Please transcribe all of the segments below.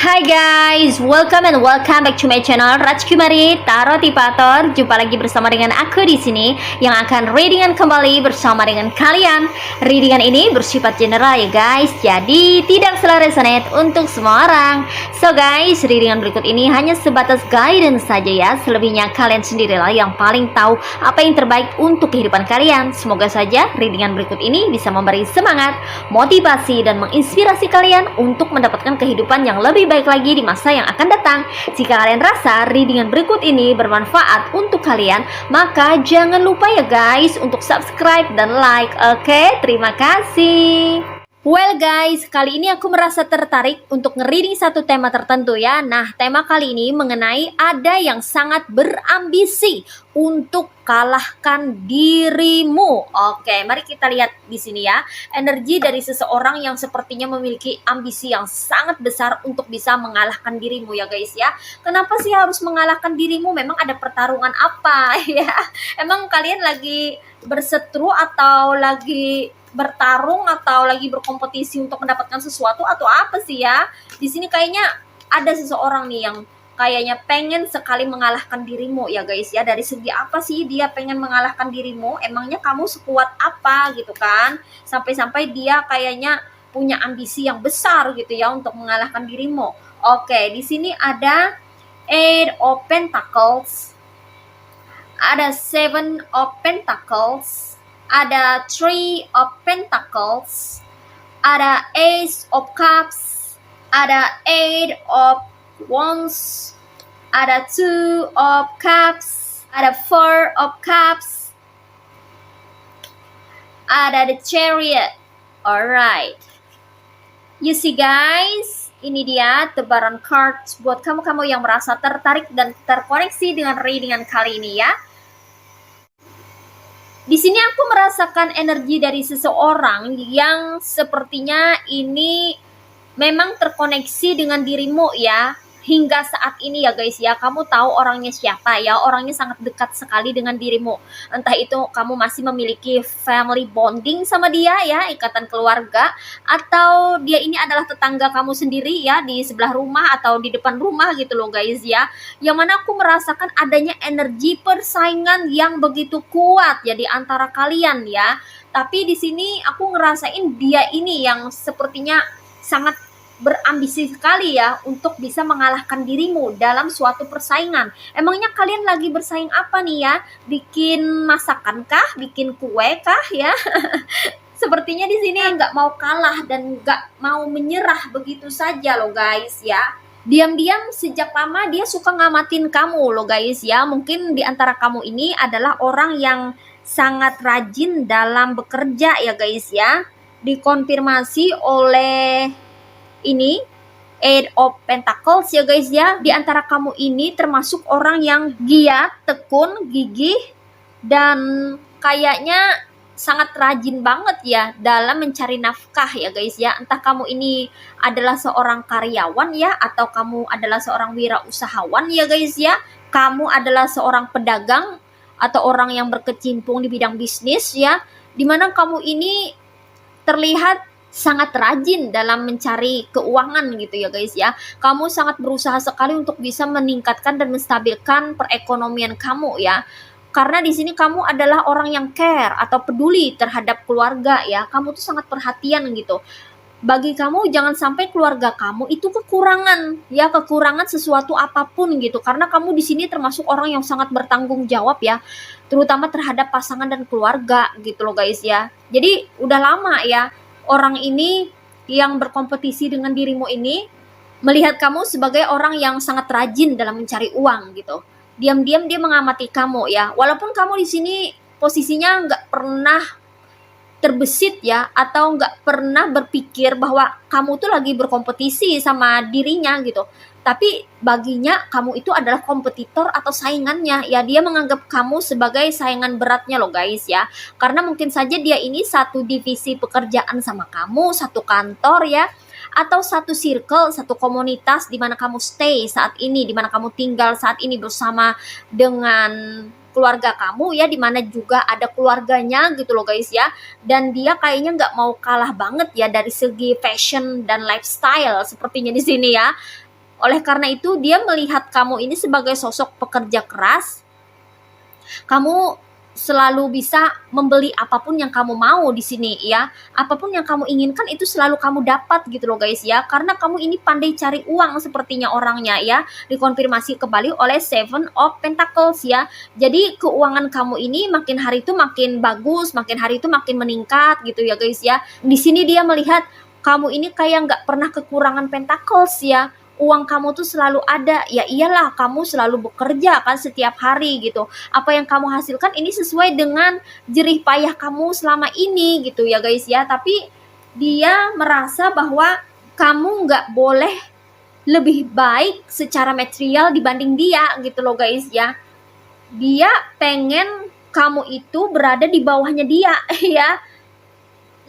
Hai guys, welcome back to my channel Rajkumari Tarotipator. Jumpa lagi bersama dengan aku di sini yang akan readingan kembali bersama dengan kalian. Readingan ini bersifat general ya guys, jadi tidak selalu resonate untuk semua orang. So guys, readingan berikut ini hanya sebatas guidance saja ya. Selebihnya kalian sendirilah yang paling tahu apa yang terbaik untuk kehidupan kalian. Semoga saja readingan berikut ini bisa memberi semangat, motivasi dan menginspirasi kalian untuk mendapatkan kehidupan yang lebih baik lagi di masa yang akan datang. Jika kalian rasa readingan berikut ini bermanfaat untuk kalian, maka jangan lupa ya guys untuk subscribe dan like. Oke, terima kasih. Well guys, kali ini aku merasa tertarik untuk nge-reading satu tema tertentu ya. Nah, tema kali ini mengenai ada yang sangat berambisi untuk kalahkan dirimu. Oke, mari kita lihat di sini ya. Energi dari seseorang yang sepertinya memiliki ambisi yang sangat besar untuk bisa mengalahkan dirimu ya guys ya. Kenapa sih harus mengalahkan dirimu? Memang ada pertarungan apa ya? Emang kalian lagi berseteru atau lagi bertarung atau lagi berkompetisi untuk mendapatkan sesuatu atau apa sih ya? Di sini kayaknya ada seseorang nih yang kayaknya pengen sekali mengalahkan dirimu ya guys ya. Dari segi apa sih dia pengen mengalahkan dirimu? Emangnya kamu sekuat apa gitu kan? Sampai-sampai dia kayaknya punya ambisi yang besar gitu ya untuk mengalahkan dirimu. Oke, di sini ada Eight of Pentacles, ada Seven of Pentacles, ada Three of Pentacles, ada Ace of Cups, ada Eight of Wands, ada Two of Cups, ada Four of Cups, ada The Chariot. Alright, you see guys, ini dia tebaran cards buat kamu-kamu yang merasa tertarik dan terkoneksi dengan readingan kali ini ya. Di sini aku merasakan energi dari seseorang yang sepertinya ini memang terkoneksi dengan dirimu ya. Hingga saat ini ya guys ya, kamu tahu orangnya siapa ya, orangnya sangat dekat sekali dengan dirimu. Entah itu kamu masih memiliki family bonding sama dia ya, ikatan keluarga, atau dia ini adalah tetangga kamu sendiri ya, di sebelah rumah atau di depan rumah gitu loh guys ya. Yang mana aku merasakan adanya energi persaingan yang begitu kuat ya di antara kalian ya. Tapi di sini aku ngerasain dia ini yang sepertinya sangat berambisi sekali ya untuk bisa mengalahkan dirimu dalam suatu persaingan. Emangnya kalian lagi bersaing apa nih ya? Bikin masakan kah? Bikin kue kah ya? Sepertinya di sini nggak mau kalah dan nggak mau menyerah begitu saja loh guys ya. Diam-diam sejak lama dia suka ngamatin kamu loh guys ya. Mungkin di antara kamu ini adalah orang yang sangat rajin dalam bekerja ya guys ya. Dikonfirmasi oleh ini Eight of Pentacles ya guys ya. Di antara kamu ini termasuk orang yang giat, tekun, gigih, dan kayaknya sangat rajin banget ya dalam mencari nafkah ya guys ya. Entah kamu ini adalah seorang karyawan ya, atau kamu adalah seorang wirausahawan ya guys ya. Kamu adalah seorang pedagang atau orang yang berkecimpung di bidang bisnis ya, dimana kamu ini terlihat sangat rajin dalam mencari keuangan gitu ya guys ya. Kamu sangat berusaha sekali untuk bisa meningkatkan dan menstabilkan perekonomian kamu ya. Karena di sini kamu adalah orang yang care atau peduli terhadap keluarga ya. Kamu tuh sangat perhatian gitu. Bagi kamu jangan sampai keluarga kamu itu kekurangan ya, kekurangan sesuatu apapun gitu. Karena kamu di sini termasuk orang yang sangat bertanggung jawab ya, terutama terhadap pasangan dan keluarga gitu loh guys ya. Jadi udah lama ya orang ini yang berkompetisi dengan dirimu ini melihat kamu sebagai orang yang sangat rajin dalam mencari uang gitu. Diam-diam dia mengamati kamu ya. Walaupun kamu di sini posisinya nggak pernah terbesit ya, atau nggak pernah berpikir bahwa kamu tuh lagi berkompetisi sama dirinya gitu. Tapi baginya kamu itu adalah kompetitor atau saingannya ya. Dia menganggap kamu sebagai saingan beratnya loh guys ya. Karena mungkin saja dia ini satu divisi pekerjaan sama kamu, satu kantor ya, atau satu circle, satu komunitas di mana kamu stay saat ini, di mana kamu tinggal saat ini bersama dengan keluarga kamu ya, dimana juga ada keluarganya gitu loh guys ya. Dan dia kayaknya nggak mau kalah banget ya dari segi fashion dan lifestyle sepertinya di sini ya. Oleh karena itu dia melihat kamu ini sebagai sosok pekerja keras. Kamu selalu bisa membeli apapun yang kamu mau di sini ya. Apapun yang kamu inginkan itu selalu kamu dapat gitu loh guys ya. Karena kamu ini pandai cari uang sepertinya orangnya ya. Dikonfirmasi kembali oleh Seven of Pentacles ya. Jadi keuangan kamu ini makin hari itu makin bagus, makin hari itu makin meningkat gitu ya guys ya. Di sini dia melihat kamu ini kayak nggak pernah kekurangan pentacles ya. Uang kamu tuh selalu ada. Ya iyalah, kamu selalu bekerja kan setiap hari gitu. Apa yang kamu hasilkan ini sesuai dengan jerih payah kamu selama ini gitu ya guys ya. Tapi dia merasa bahwa kamu nggak boleh lebih baik secara material dibanding dia gitu loh guys ya. Dia pengen kamu itu berada di bawahnya dia ya.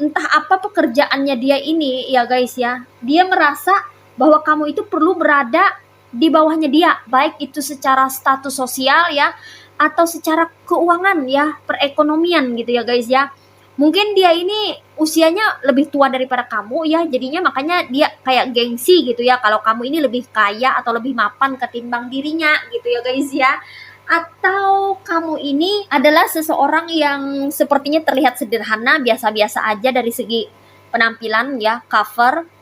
Entah apa pekerjaannya dia ini ya guys ya. Dia merasa bahwa kamu itu perlu berada di bawahnya dia, baik itu secara status sosial ya, atau secara keuangan ya, perekonomian gitu ya guys ya. Mungkin dia ini usianya lebih tua daripada kamu ya, jadinya makanya dia kayak gengsi gitu ya, kalau kamu ini lebih kaya atau lebih mapan ketimbang dirinya gitu ya guys ya. Atau kamu ini adalah seseorang yang sepertinya terlihat sederhana, biasa-biasa aja dari segi penampilan ya, cover,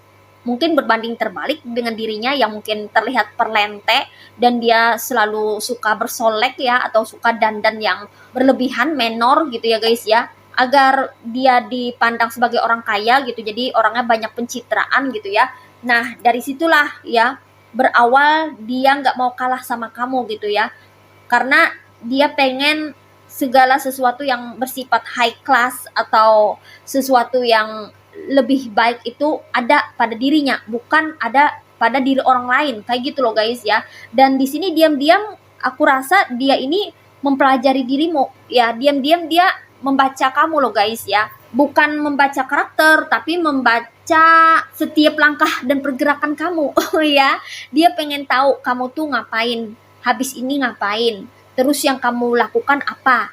mungkin berbanding terbalik dengan dirinya yang mungkin terlihat perlente dan dia selalu suka bersolek ya, atau suka dandan yang berlebihan, menor gitu ya guys ya, agar dia dipandang sebagai orang kaya gitu, jadi orangnya banyak pencitraan gitu ya. Nah dari situlah ya berawal dia nggak mau kalah sama kamu gitu ya, karena dia pengen segala sesuatu yang bersifat high class atau sesuatu yang lebih baik itu ada pada dirinya, bukan ada pada diri orang lain, kayak gitu loh guys ya. Dan di sini diam-diam aku rasa dia ini mempelajari dirimu ya, diam-diam dia membaca kamu loh guys ya. Bukan membaca karakter, tapi membaca setiap langkah dan pergerakan kamu ya. Dia pengen tahu kamu tuh ngapain, habis ini ngapain, terus yang kamu lakukan apa,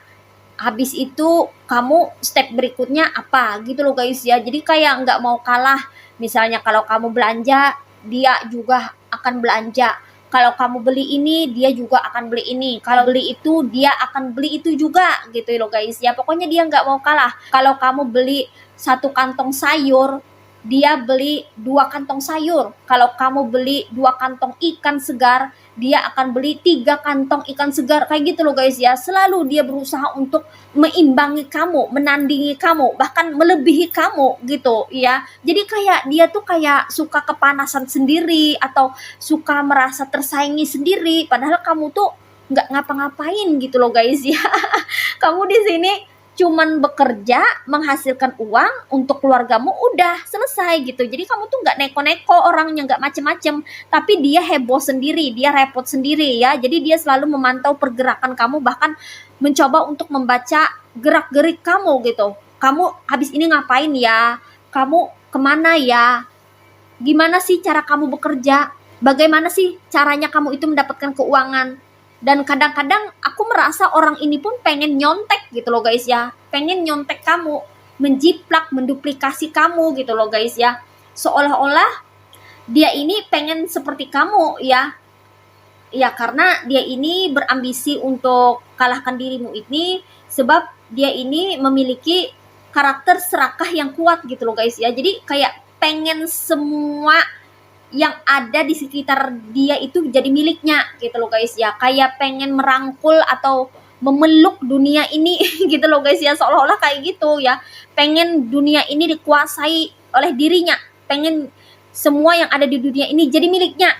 habis itu kamu step berikutnya apa gitu loh guys ya. Jadi kayak nggak mau kalah. Misalnya kalau kamu belanja, dia juga akan belanja. Kalau kamu beli ini, dia juga akan beli ini. Kalau beli itu, dia akan beli itu juga gitu loh guys ya. Pokoknya dia nggak mau kalah. Kalau kamu beli 1 kantong sayur, dia beli 2 kantong sayur. Kalau kamu beli 2 kantong ikan segar, dia akan beli 3 kantong ikan segar, kayak gitu loh guys ya. Selalu dia berusaha untuk meimbangi kamu, menandingi kamu, bahkan melebihi kamu gitu ya. Jadi kayak dia tuh kayak suka kepanasan sendiri atau suka merasa tersaingi sendiri, padahal kamu tuh nggak ngapa-ngapain gitu loh guys ya. Kamu di sini cuman bekerja, menghasilkan uang untuk keluargamu, udah selesai gitu. Jadi kamu tuh nggak neko-neko orangnya, nggak macem-macem, tapi dia heboh sendiri, dia repot sendiri ya. Jadi dia selalu memantau pergerakan kamu, bahkan mencoba untuk membaca gerak-gerik kamu gitu. Kamu habis ini ngapain ya, kamu kemana ya, gimana sih cara kamu bekerja, bagaimana sih caranya kamu itu mendapatkan keuangan. Dan kadang-kadang aku merasa orang ini pun pengen nyontek gitu loh guys ya, pengen nyontek kamu, menjiplak, menduplikasi kamu gitu loh guys ya. Seolah-olah dia ini pengen seperti kamu ya. Ya karena dia ini berambisi untuk kalahkan dirimu ini, sebab dia ini memiliki karakter serakah yang kuat gitu loh guys ya. Jadi kayak pengen semua yang ada di sekitar dia itu jadi miliknya gitu loh guys ya. Kayak pengen merangkul atau memeluk dunia ini gitu loh guys ya, seolah-olah kayak gitu ya. Pengen dunia ini dikuasai oleh dirinya, pengen semua yang ada di dunia ini jadi miliknya.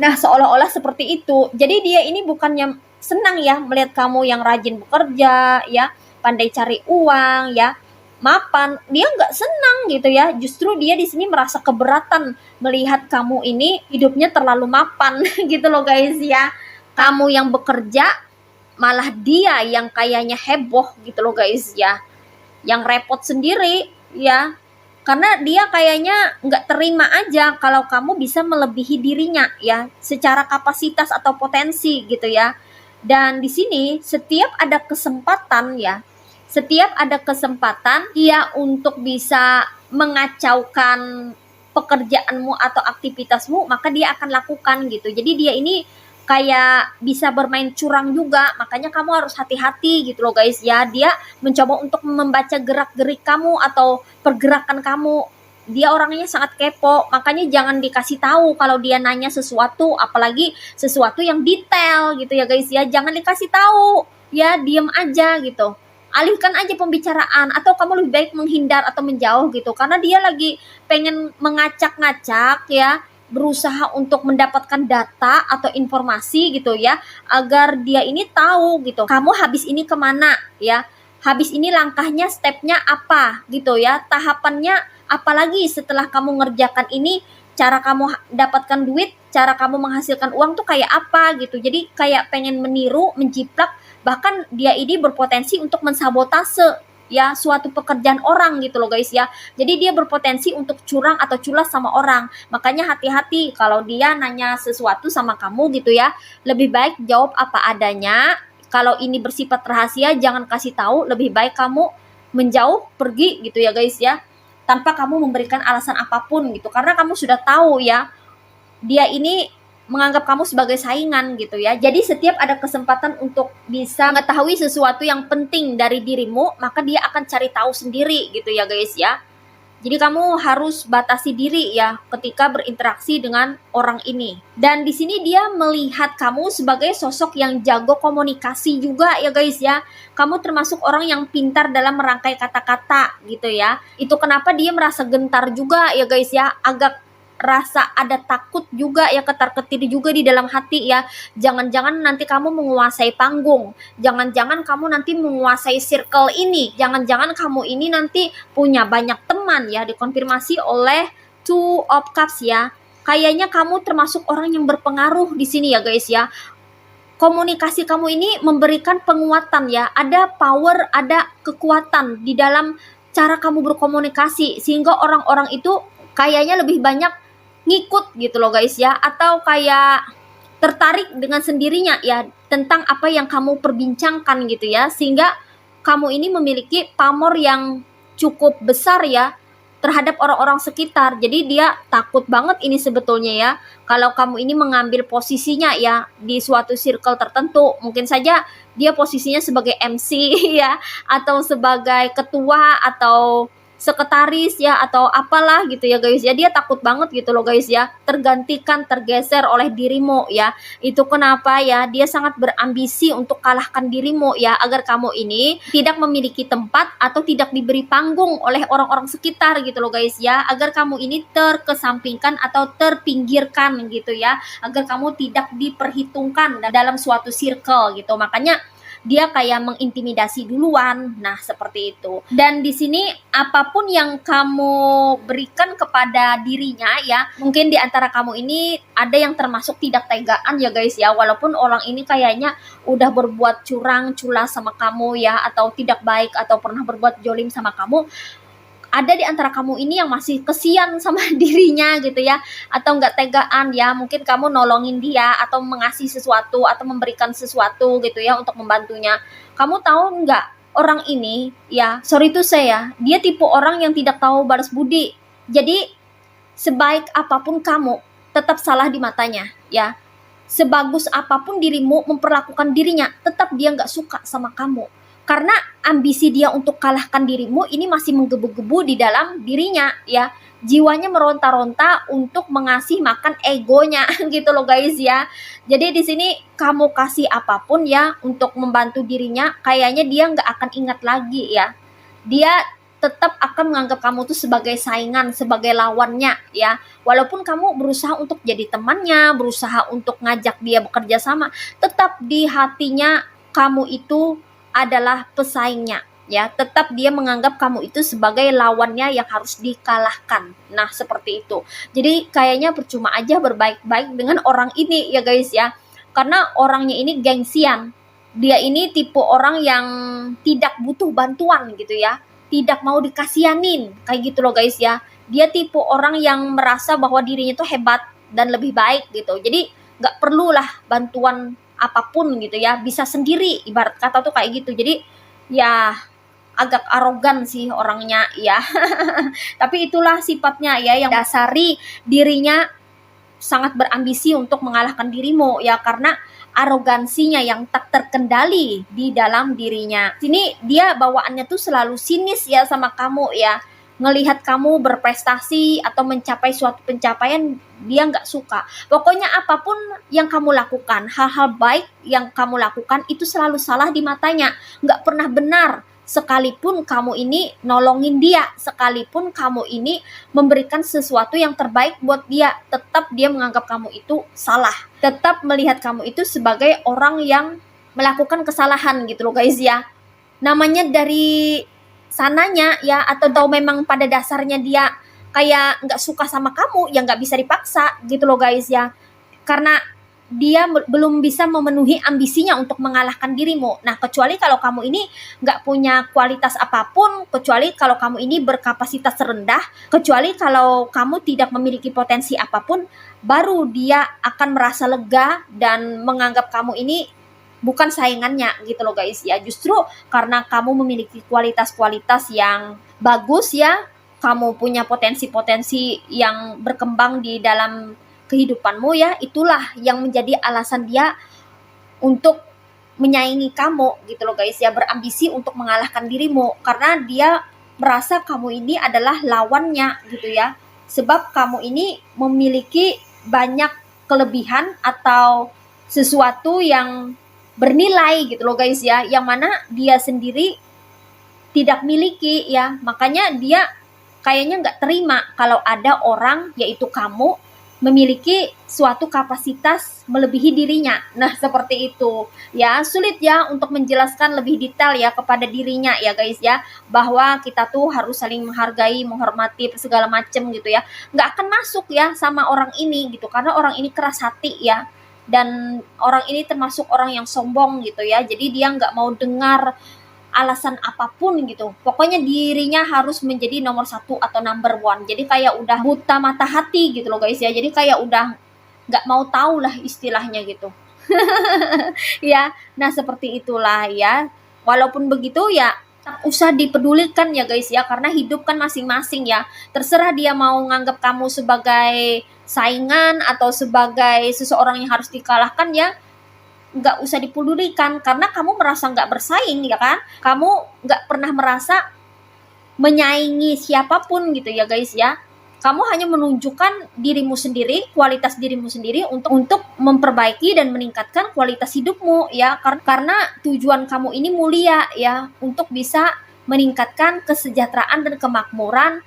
Nah seolah-olah seperti itu. Jadi dia ini bukannya senang ya melihat kamu yang rajin bekerja ya, pandai cari uang ya, mapan, dia nggak senang gitu ya. Justru dia di sini merasa keberatan melihat kamu ini hidupnya terlalu mapan gitu loh guys ya. Kamu yang bekerja, malah dia yang kayaknya heboh gitu loh guys ya, yang repot sendiri ya. Karena dia kayaknya nggak terima aja kalau kamu bisa melebihi dirinya ya, secara kapasitas atau potensi gitu ya. Dan di sini setiap ada kesempatan ya, setiap ada kesempatan dia untuk bisa mengacaukan pekerjaanmu atau aktivitasmu, maka dia akan lakukan gitu. Jadi dia ini kayak bisa bermain curang juga, makanya kamu harus hati-hati gitu loh guys ya. Dia mencoba untuk membaca gerak-gerik kamu atau pergerakan kamu. Dia orangnya sangat kepo, makanya jangan dikasih tahu kalau dia nanya sesuatu, apalagi sesuatu yang detail gitu ya guys ya. Jangan dikasih tahu, ya diem aja gitu. Alihkan aja pembicaraan, atau kamu lebih baik menghindar atau menjauh gitu, karena dia lagi pengen mengacak-ngacak ya, berusaha untuk mendapatkan data atau informasi gitu ya, agar dia ini tahu gitu kamu habis ini kemana ya, habis ini langkahnya, stepnya apa gitu ya, tahapannya apalagi setelah kamu ngerjakan ini, cara kamu dapatkan duit, cara kamu menghasilkan uang tuh kayak apa gitu. Jadi kayak pengen meniru, menjiplak, bahkan dia ini berpotensi untuk mensabotase ya suatu pekerjaan orang gitu loh guys ya. Jadi dia berpotensi untuk curang atau culas sama orang. Makanya hati-hati kalau dia nanya sesuatu sama kamu gitu ya. Lebih baik jawab apa adanya. Kalau ini bersifat rahasia jangan kasih tahu, lebih baik kamu menjauh, pergi gitu ya guys ya. Tanpa kamu memberikan alasan apapun gitu. Karena kamu sudah tahu ya, dia ini menganggap kamu sebagai saingan gitu ya. Jadi setiap ada kesempatan untuk bisa mengetahui sesuatu yang penting dari dirimu, maka dia akan cari tahu sendiri gitu ya guys ya. Jadi kamu harus batasi diri ya ketika berinteraksi dengan orang ini. Dan di sini dia melihat kamu sebagai sosok yang jago komunikasi juga ya guys ya. Kamu termasuk orang yang pintar dalam merangkai kata-kata gitu ya. Itu kenapa dia merasa gentar juga ya guys ya. Agak rasa ada takut juga ya, ketar-ketir juga di dalam hati ya. Jangan-jangan nanti kamu menguasai panggung, jangan-jangan kamu nanti menguasai circle ini, jangan-jangan kamu ini nanti punya banyak teman ya. Dikonfirmasi oleh Two of Cups ya. Kayaknya kamu termasuk orang yang berpengaruh di sini ya guys ya. Komunikasi kamu ini memberikan penguatan ya, ada power, ada kekuatan di dalam cara kamu berkomunikasi, sehingga orang-orang itu kayaknya lebih banyak ngikut gitu loh guys ya, atau kayak tertarik dengan sendirinya ya tentang apa yang kamu perbincangkan gitu ya, sehingga kamu ini memiliki pamor yang cukup besar ya terhadap orang-orang sekitar. Jadi dia takut banget ini sebetulnya ya, kalau kamu ini mengambil posisinya ya di suatu circle tertentu. Mungkin saja dia posisinya sebagai MC ya, atau sebagai ketua, atau sekretaris ya, atau apalah gitu ya guys ya. Dia takut banget gitu loh guys ya, tergantikan, tergeser oleh dirimu ya. Itu kenapa ya dia sangat berambisi untuk kalahkan dirimu ya, agar kamu ini tidak memiliki tempat atau tidak diberi panggung oleh orang-orang sekitar gitu loh guys ya, agar kamu ini terkesampingkan atau terpinggirkan gitu ya, agar kamu tidak diperhitungkan dalam suatu circle gitu. Makanya dia kayak mengintimidasi duluan. Nah, seperti itu. Dan di sini apapun yang kamu berikan kepada dirinya ya, mungkin di antara kamu ini ada yang termasuk tidak tegaan ya guys ya, walaupun orang ini kayaknya udah berbuat curang, culas sama kamu ya, atau tidak baik, atau pernah berbuat jolim sama kamu. Ada di antara kamu ini yang masih kesian sama dirinya gitu ya, atau nggak tegaan ya, mungkin kamu nolongin dia atau mengasih sesuatu atau memberikan sesuatu gitu ya untuk membantunya. Kamu tahu nggak, orang ini ya, sorry to say ya, dia tipe orang yang tidak tahu balas budi. Jadi sebaik apapun kamu tetap salah di matanya ya, sebagus apapun dirimu memperlakukan dirinya, tetap dia nggak suka sama kamu. Karena ambisi dia untuk kalahkan dirimu ini masih menggebu-gebu di dalam dirinya ya. Jiwanya meronta-ronta untuk mengasih makan egonya gitu loh guys ya. Jadi di sini kamu kasih apapun ya untuk membantu dirinya, kayaknya dia nggak akan ingat lagi ya. Dia tetap akan menganggap kamu tuh sebagai saingan, sebagai lawannya ya. Walaupun kamu berusaha untuk jadi temannya, berusaha untuk ngajak dia bekerja sama, tetap di hatinya kamu itu adalah pesaingnya ya, tetap dia menganggap kamu itu sebagai lawannya yang harus dikalahkan. Nah, seperti itu. Jadi kayaknya percuma aja berbaik-baik dengan orang ini ya guys ya, karena orangnya ini gengsian. Dia ini tipe orang yang tidak butuh bantuan gitu ya, tidak mau dikasihanin kayak gitu loh guys ya. Dia tipe orang yang merasa bahwa dirinya itu hebat dan lebih baik gitu, jadi nggak perlulah bantuan apapun gitu ya, bisa sendiri, ibarat kata tuh kayak gitu. Jadi ya agak arogan sih orangnya ya. Tapi itulah sifatnya ya, yang dasari dirinya sangat berambisi untuk mengalahkan dirimu ya, karena arogansinya yang tak terkendali di dalam dirinya. Sini dia bawaannya tuh selalu sinis ya sama kamu ya. Ngelihat kamu berprestasi atau mencapai suatu pencapaian, dia nggak suka. Pokoknya apapun yang kamu lakukan, hal-hal baik yang kamu lakukan itu selalu salah di matanya, nggak pernah benar. Sekalipun kamu ini nolongin dia, sekalipun kamu ini memberikan sesuatu yang terbaik buat dia, tetap dia menganggap kamu itu salah, tetap melihat kamu itu sebagai orang yang melakukan kesalahan gitu loh guys ya. Namanya dari sananya ya, atau memang pada dasarnya dia kayak nggak suka sama kamu, ya nggak bisa dipaksa gitu loh guys ya, karena dia belum bisa memenuhi ambisinya untuk mengalahkan dirimu. Nah, kecuali kalau kamu ini nggak punya kualitas apapun, kecuali kalau kamu ini berkapasitas rendah, kecuali kalau kamu tidak memiliki potensi apapun, baru dia akan merasa lega dan menganggap kamu ini bukan saingannya gitu loh guys ya. Justru karena kamu memiliki kualitas-kualitas yang bagus ya, kamu punya potensi-potensi yang berkembang di dalam kehidupanmu ya, itulah yang menjadi alasan dia untuk menyaingi kamu gitu loh guys ya, berambisi untuk mengalahkan dirimu, karena dia merasa kamu ini adalah lawannya gitu ya, sebab kamu ini memiliki banyak kelebihan atau sesuatu yang bernilai gitu loh guys ya, yang mana dia sendiri tidak miliki ya. Makanya dia kayaknya nggak terima kalau ada orang, yaitu kamu, memiliki suatu kapasitas melebihi dirinya. Nah, seperti itu. Ya, sulit ya untuk menjelaskan lebih detail ya kepada dirinya ya guys ya, bahwa kita tuh harus saling menghargai, menghormati segala macem gitu ya. Nggak akan masuk ya sama orang ini gitu, karena orang ini keras hati ya. Dan orang ini termasuk orang yang sombong gitu ya. Jadi dia nggak mau dengar alasan apapun gitu. Pokoknya dirinya harus menjadi nomor satu atau number one. Jadi kayak udah buta mata hati gitu loh guys ya. Jadi kayak udah nggak mau tahu lah istilahnya gitu. Ya, nah seperti itulah ya. Walaupun begitu ya, tak usah dipedulikan ya guys ya, karena hidup kan masing-masing ya. Terserah dia mau nganggap kamu sebagai saingan atau sebagai seseorang yang harus dikalahkan ya, nggak usah dipedulikan, karena kamu merasa nggak bersaing ya kan, kamu nggak pernah merasa menyaingi siapapun gitu ya guys ya. Kamu hanya menunjukkan dirimu sendiri, kualitas dirimu sendiri untuk memperbaiki dan meningkatkan kualitas hidupmu ya, karena tujuan kamu ini mulia ya, untuk bisa meningkatkan kesejahteraan dan kemakmuran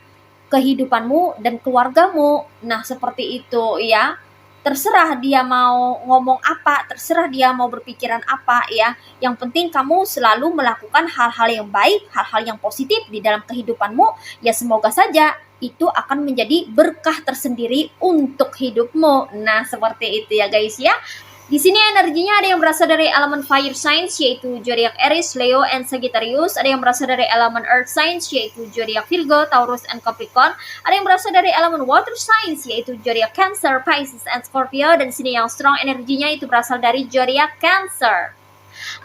kehidupanmu dan keluargamu. Nah, seperti itu ya. Terserah dia mau ngomong apa, terserah dia mau berpikiran apa ya. Yang penting kamu selalu melakukan hal-hal yang baik, hal-hal yang positif di dalam kehidupanmu. Ya semoga saja itu akan menjadi berkah tersendiri untuk hidupmu. Nah, seperti itu ya guys ya. Di sini energinya ada yang berasal dari elemen fire signs yaitu zodiak Aries, Leo, and Sagittarius. Ada yang berasal dari elemen earth signs yaitu zodiak Virgo, Taurus, and Capricorn. Ada yang berasal dari elemen water signs yaitu zodiak Cancer, Pisces, and Scorpio. Dan di sini yang strong energinya itu berasal dari zodiak Cancer.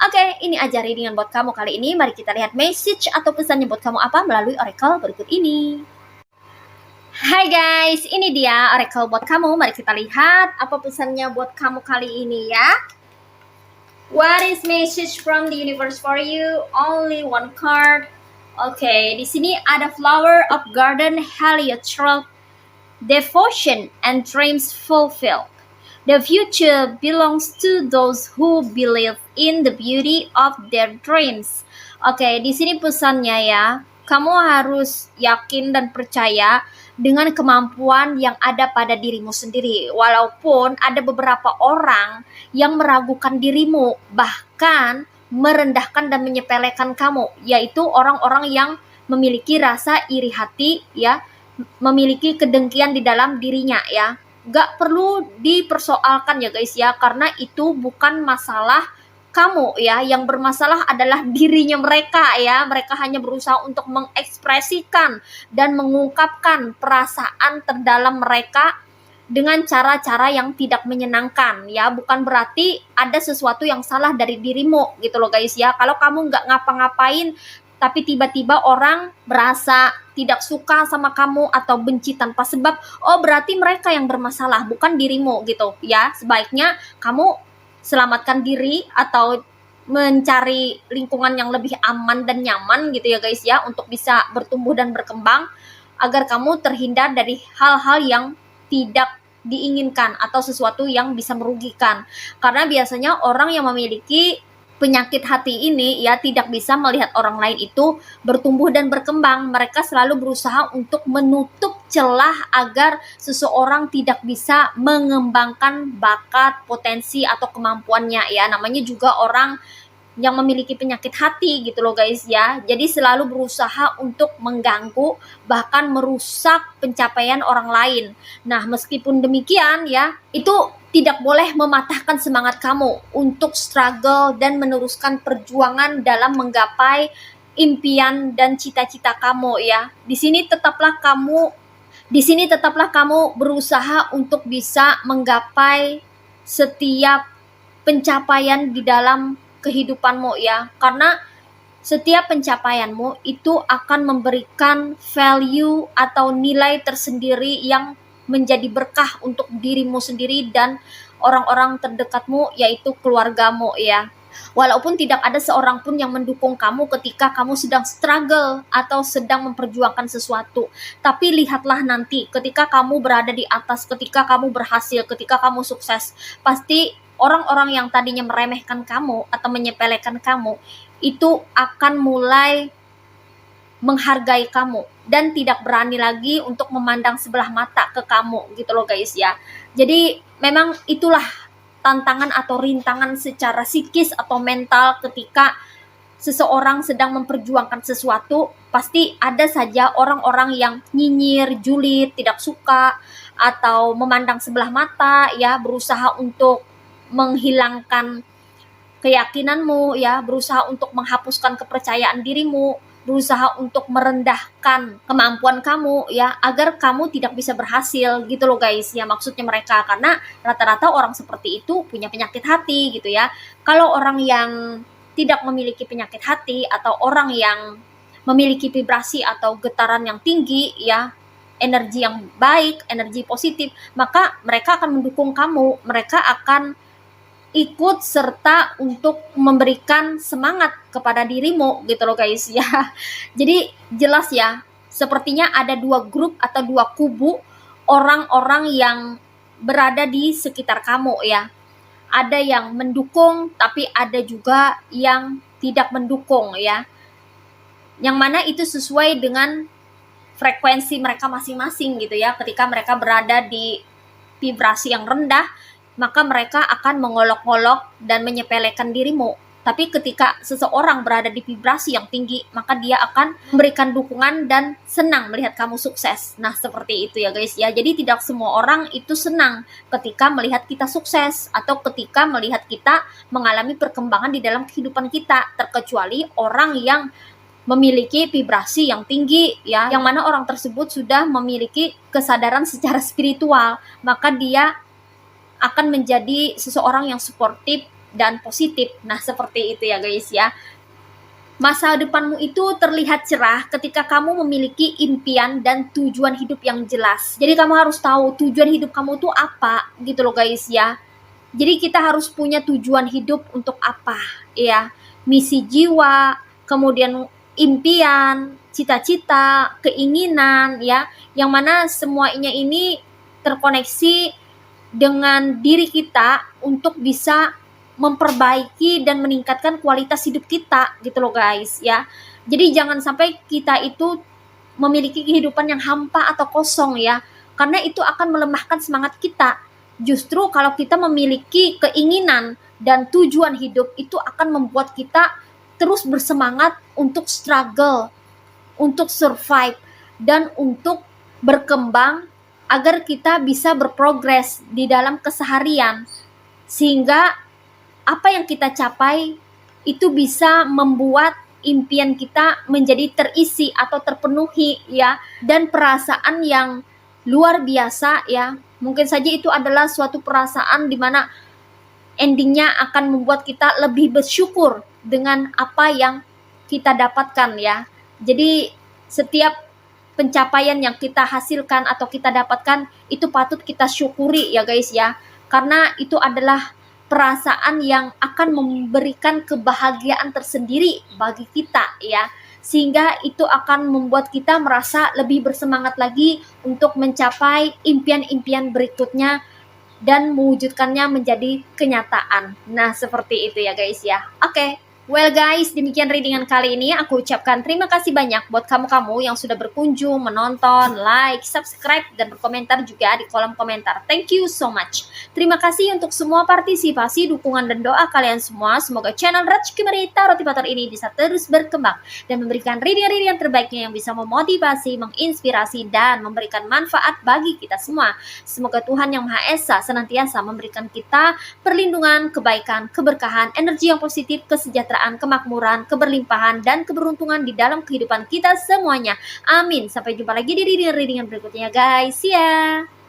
Oke, ini aja readingan buat kamu kali ini. Mari kita lihat message atau pesannya buat kamu apa melalui oracle berikut ini. Hai guys, ini dia oracle buat kamu. Mari kita lihat apa pesannya buat kamu kali ini ya. What is message from the universe for you? Only one card. Oke, di sini ada Flower of Garden, Heliotrope, Devotion, and Dreams Fulfilled. The future belongs to those who believe in the beauty of their dreams. Oke, di sini pesannya ya. Kamu harus yakin dan percaya dengan kemampuan yang ada pada dirimu sendiri. Walaupun ada beberapa orang yang meragukan dirimu, bahkan merendahkan dan menyepelekan kamu, yaitu orang-orang yang memiliki rasa iri hati ya, memiliki kedengkian di dalam dirinya ya. Gak perlu dipersoalkan ya guys ya, karena itu bukan masalah kamu ya, yang bermasalah adalah dirinya mereka ya. Mereka hanya berusaha untuk mengekspresikan dan mengungkapkan perasaan terdalam mereka dengan cara-cara yang tidak menyenangkan ya. Bukan berarti ada sesuatu yang salah dari dirimu gitu loh guys ya. Kalau kamu nggak ngapa-ngapain tapi tiba-tiba orang berasa tidak suka sama kamu atau benci tanpa sebab, oh berarti mereka yang bermasalah, bukan dirimu gitu ya. Sebaiknya kamu selamatkan diri atau mencari lingkungan yang lebih aman dan nyaman gitu ya guys ya, untuk bisa bertumbuh dan berkembang, agar kamu terhindar dari hal-hal yang tidak diinginkan atau sesuatu yang bisa merugikan. Karena biasanya orang yang memiliki penyakit hati ini ya tidak bisa melihat orang lain itu bertumbuh dan berkembang. Mereka selalu berusaha untuk menutup celah agar seseorang tidak bisa mengembangkan bakat, potensi atau kemampuannya ya. Namanya juga orang yang memiliki penyakit hati gitu loh guys ya. Jadi selalu berusaha untuk mengganggu bahkan merusak pencapaian orang lain. Nah, meskipun demikian ya, itu tidak boleh mematahkan semangat kamu untuk struggle dan meneruskan perjuangan dalam menggapai impian dan cita-cita kamu ya. Di sini tetaplah kamu berusaha untuk bisa menggapai setiap pencapaian di dalam kehidupanmu ya, karena setiap pencapaianmu itu akan memberikan value atau nilai tersendiri yang menjadi berkah untuk dirimu sendiri dan orang-orang terdekatmu, yaitu keluargamu ya. Walaupun tidak ada seorang pun yang mendukung kamu ketika kamu sedang struggle atau sedang memperjuangkan sesuatu, tapi lihatlah nanti ketika kamu berada di atas, ketika kamu berhasil, ketika kamu sukses, pasti orang-orang yang tadinya meremehkan kamu atau menyepelekan kamu itu akan mulai menghargai kamu dan tidak berani lagi untuk memandang sebelah mata ke kamu gitu loh guys ya. Jadi memang itulah tantangan atau rintangan secara psikis atau mental ketika seseorang sedang memperjuangkan sesuatu. Pasti ada saja orang-orang yang nyinyir, julid, tidak suka atau memandang sebelah mata ya, berusaha untuk menghilangkan keyakinanmu ya, berusaha untuk menghapuskan kepercayaan dirimu, berusaha untuk merendahkan kemampuan kamu ya, agar kamu tidak bisa berhasil gitu loh guys ya, maksudnya mereka. Karena rata-rata orang seperti itu punya penyakit hati gitu ya. Kalau orang yang tidak memiliki penyakit hati atau orang yang memiliki vibrasi atau getaran yang tinggi ya, energi yang baik, energi positif, maka mereka akan mendukung kamu, mereka akan ikut serta untuk memberikan semangat kepada dirimu gitu loh guys ya. Jadi jelas ya, sepertinya ada dua grup atau dua kubu orang-orang yang berada di sekitar kamu ya. Ada yang mendukung tapi ada juga yang tidak mendukung ya. Yang mana itu sesuai dengan frekuensi mereka masing-masing gitu ya. Ketika mereka berada di vibrasi yang rendah, maka mereka akan mengolok-olok dan menyepelekan dirimu. Tapi ketika seseorang berada di vibrasi yang tinggi, maka dia akan memberikan dukungan dan senang melihat kamu sukses. Nah, seperti itu ya guys ya. Jadi tidak semua orang itu senang ketika melihat kita sukses atau ketika melihat kita mengalami perkembangan di dalam kehidupan kita, terkecuali orang yang memiliki vibrasi yang tinggi ya, yang mana orang tersebut sudah memiliki kesadaran secara spiritual, maka dia akan menjadi seseorang yang suportif dan positif. Nah, seperti itu ya guys ya. Masa depanmu itu terlihat cerah ketika kamu memiliki impian dan tujuan hidup yang jelas. Jadi kamu harus tahu tujuan hidup kamu itu apa gitu loh guys ya. Jadi kita harus punya tujuan hidup untuk apa ya. Misi jiwa, kemudian impian, cita-cita, keinginan ya. Yang mana semuanya ini terkoneksi dengan diri kita untuk bisa memperbaiki dan meningkatkan kualitas hidup kita gitu loh guys ya. Jadi jangan sampai kita itu memiliki kehidupan yang hampa atau kosong ya, karena itu akan melemahkan semangat kita. Justru kalau kita memiliki keinginan dan tujuan hidup, itu akan membuat kita terus bersemangat untuk struggle, untuk survive, dan untuk berkembang agar kita bisa berprogres di dalam keseharian, sehingga apa yang kita capai itu bisa membuat impian kita menjadi terisi atau terpenuhi ya, dan perasaan yang luar biasa ya. Mungkin saja itu adalah suatu perasaan di mana endingnya akan membuat kita lebih bersyukur dengan apa yang kita dapatkan ya. Jadi setiap pencapaian yang kita hasilkan atau kita dapatkan itu patut kita syukuri ya guys ya. Karena itu adalah perasaan yang akan memberikan kebahagiaan tersendiri bagi kita ya. Sehingga itu akan membuat kita merasa lebih bersemangat lagi untuk mencapai impian-impian berikutnya dan mewujudkannya menjadi kenyataan. Nah, seperti itu ya guys ya. Oke. Well guys, demikian readingan kali ini. Aku ucapkan terima kasih banyak buat kamu-kamu yang sudah berkunjung, menonton, like, subscribe, dan berkomentar juga di kolom komentar. Thank you so much. Terima kasih untuk semua partisipasi, dukungan, dan doa kalian semua. Semoga channel Rajki Maria Tarot Motivator ini bisa terus berkembang dan memberikan reading-reading terbaiknya yang bisa memotivasi, menginspirasi, dan memberikan manfaat bagi kita semua. Semoga Tuhan Yang Maha Esa senantiasa memberikan kita perlindungan, kebaikan, keberkahan, energi yang positif, kesejahteraan, kemakmuran, keberlimpahan, dan keberuntungan di dalam kehidupan kita semuanya. Amin. Sampai jumpa lagi di readingan berikutnya guys. See ya.